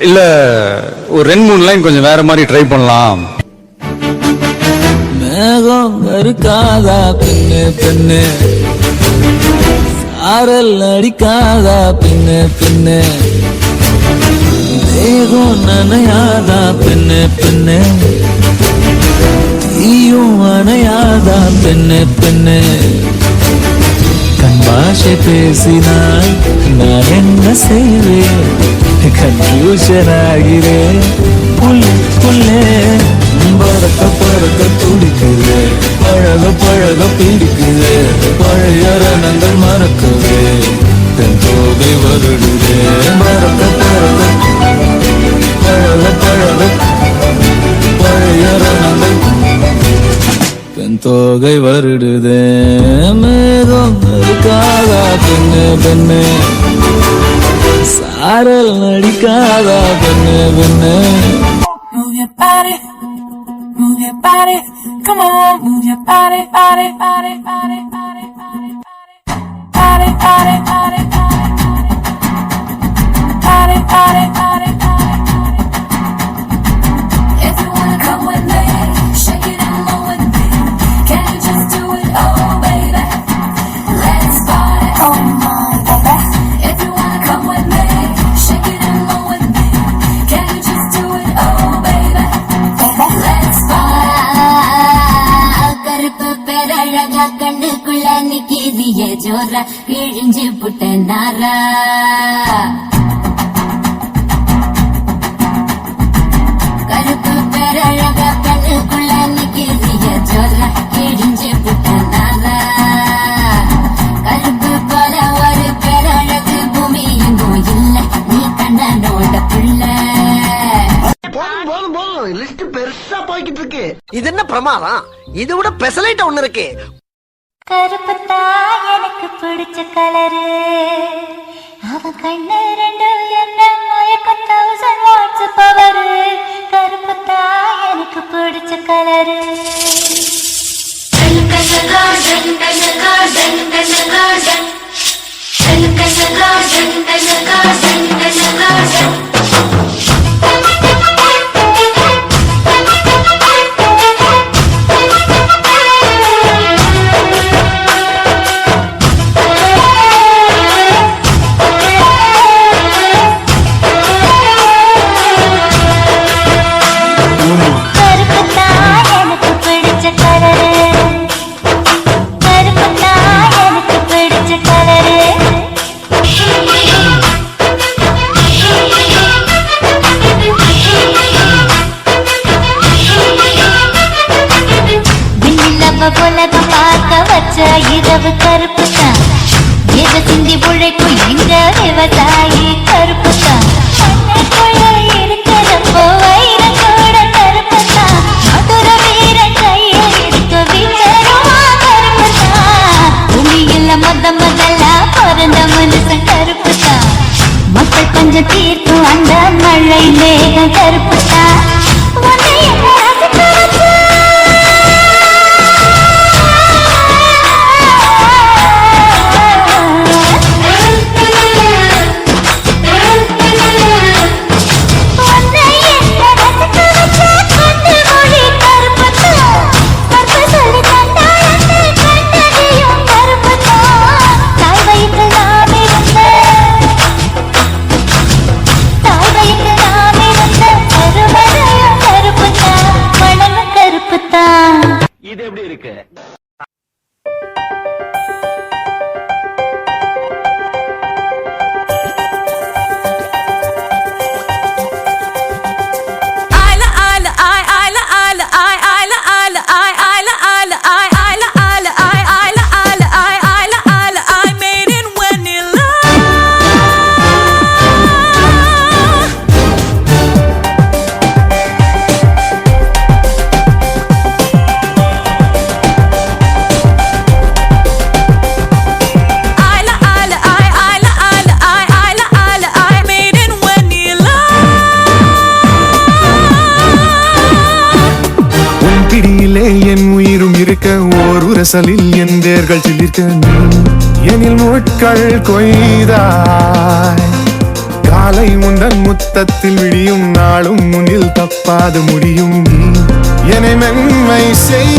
இல்ல ஒரு 2-3 லைன் கொஞ்சம் வேற மாதிரி ட்ரை பண்ணலாம். மேகம் இருக்காதா பெண்ணு பெண்ணு, சாரல் அடிக்காதா பெண்ணு பெண்ணு, தேகம் நனையாதா பெண்ணு பெண்ணு, தீயும் அணையாதா பெண்ணு பெண்ணு. கண் பாஷை பேசினால் நான் என்ன செய்வேன், கன்ஃபியூஷன் ஆகிறேன் புள்ளே. பறக்க பறக்க துடிக்குது, பழக பழக பிடிக்குது, பழைய ரணங்கள் மறக்குது, தென் தோகை வருடுது. பறக்க பறக்க பழக பழக பழைய ரணங்கள் தென் தோகை வருடுது. மேகம் இருக்காதா பெண்ணு பெண்ணு, சாரல் நடிக்காதா பெண்ணு பெண்ணு. Move your body, move your body, come on, move your body, body, body, body, body, body, body, body, body, body, body, body, body. If you wanna come with me, shake it and move with me. Can you just do it, oh baby? Let's party, oh my baby. If you wanna come with me, shake it and move with me. Can you just do it, oh baby? Let's party. கருப்பு பேரழகா கண்ணுக்குள்ள நிக்கிதிய ஜோரா, கிழிஞ்சு புட்ட நாரா. கருப்பு பேரழகா கண்ணுக்குள்ள நிக்கிதிய ஜோரா, கிழிஞ்சு புட்ட நாரா. கருப்பு போல ஒரு பேரழகு பூமி எங்கும் இல்ல, நீ கண்ணனோட புள்ள. போதும் லிஸ்ட் பெருசா போய்கிட்டு இருக்கு. இது என்ன பிரமாதம், இது விட பெசலைட் ஒண்ணு இருக்கு. கருப்புத்தா எனக்கு பிடிச்ச கலரு, அவ கண்ணு ரெண்டு என்ன மயக்க 1000 வாட்ஸ் பவரு. கருப்புத்தா எனக்கு பிடிச்ச கலரு. கருப்புத்தா எனக்கு பிடிச்ச கலரு, கருப்புத்தா எனக்கு பிடிச்ச கலரு. விண்ணிலவ உலகம் பார்க்க வச்ச இரவு கருப்புத்தான், எதை சிந்தி உழைக்கும் இந்த விவசாயி கருப்புத்தான். மண்ணுக்குள்ள இருக்கிறப்போ வைரம் கூட கருப்புத்தான், மதுர வீரன் கையில் இருக்க வீச்சருவா கருப்புத்தான். பூமியில முதல்ல பிறந்த மனுஷன் கருப்புத்தான், மக்கள் கொஞ்சம் தீர்க்கும் அந்த மழை மேகம் கருப்புத்தான். உன்னை என்ன ரசிக்க வச்சா இது எப்படி இருக்கு? என் உயிரும் இருக்க ஓர் உரசலில் என் வேர்கள் சிலிர்க்க, எனில் முட்கள் கொய்தாய் காலை உந்தன் முத்தத்தில் விழியும் நாளும் முன்னில் தப்பாது முடியும் நீ என்னை மென்மை செய்